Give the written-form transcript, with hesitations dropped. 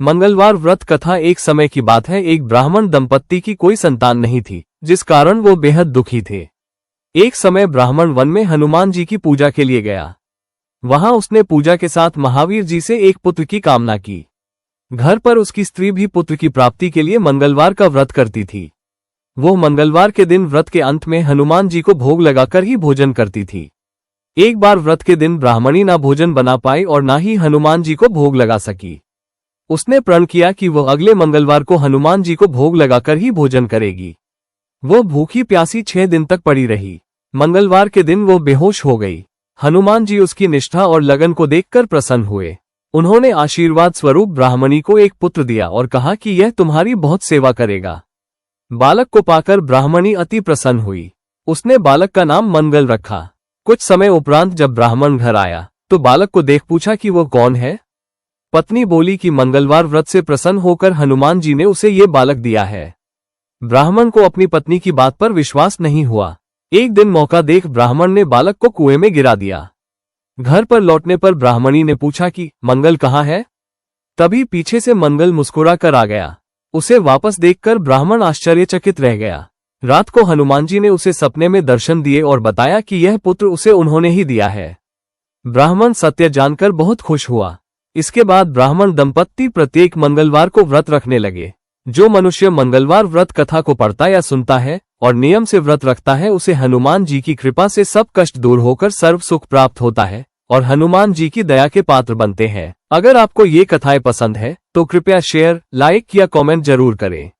मंगलवार व्रत कथा। एक समय की बात है, एक ब्राह्मण दंपत्ति की कोई संतान नहीं थी, जिस कारण वो बेहद दुखी थे। एक समय ब्राह्मण वन में हनुमान जी की पूजा के लिए गया। वहां उसने पूजा के साथ महावीर जी से एक पुत्र की कामना की। घर पर उसकी स्त्री भी पुत्र की प्राप्ति के लिए मंगलवार का व्रत करती थी। वो मंगलवार के दिन व्रत के अंत में हनुमान जी को भोग लगाकर ही भोजन करती थी। एक बार व्रत के दिन ब्राह्मणी ना भोजन बना पाई और ना ही हनुमान जी को भोग लगा सकी। उसने प्रण किया कि वह अगले मंगलवार को हनुमान जी को भोग लगाकर ही भोजन करेगी। वो भूखी प्यासी 6 दिन तक पड़ी रही। मंगलवार के दिन वो बेहोश हो गई। हनुमान जी उसकी निष्ठा और लगन को देखकर प्रसन्न हुए। उन्होंने आशीर्वाद स्वरूप ब्राह्मणी को एक पुत्र दिया और कहा कि यह तुम्हारी बहुत सेवा करेगा। बालक को पाकर ब्राह्मणी अति प्रसन्न हुई। उसने बालक का नाम मंगल रखा। कुछ समय उपरांत जब ब्राह्मण घर आया तो बालक को देख पूछा कि वो कौन है। पत्नी बोली कि मंगलवार व्रत से प्रसन्न होकर हनुमान जी ने उसे ये बालक दिया है। ब्राह्मण को अपनी पत्नी की बात पर विश्वास नहीं हुआ। एक दिन मौका देख ब्राह्मण ने बालक को कुएं में गिरा दिया। घर पर लौटने पर ब्राह्मणी ने पूछा कि मंगल कहाँ है। तभी पीछे से मंगल मुस्कुरा कर आ गया। उसे वापस देखकर ब्राह्मण आश्चर्यचकित रह गया। रात को हनुमान जी ने उसे सपने में दर्शन दिए और बताया कि यह पुत्र उसे उन्होंने ही दिया है। ब्राह्मण सत्य जानकर बहुत खुश हुआ। इसके बाद ब्राह्मण दंपत्ति प्रत्येक मंगलवार को व्रत रखने लगे। जो मनुष्य मंगलवार व्रत कथा को पढ़ता या सुनता है और नियम से व्रत रखता है, उसे हनुमान जी की कृपा से सब कष्ट दूर होकर सर्व सुख प्राप्त होता है और हनुमान जी की दया के पात्र बनते हैं। अगर आपको ये कथाएं पसंद है तो कृपया शेयर, लाइक या कमेंट जरूर करें।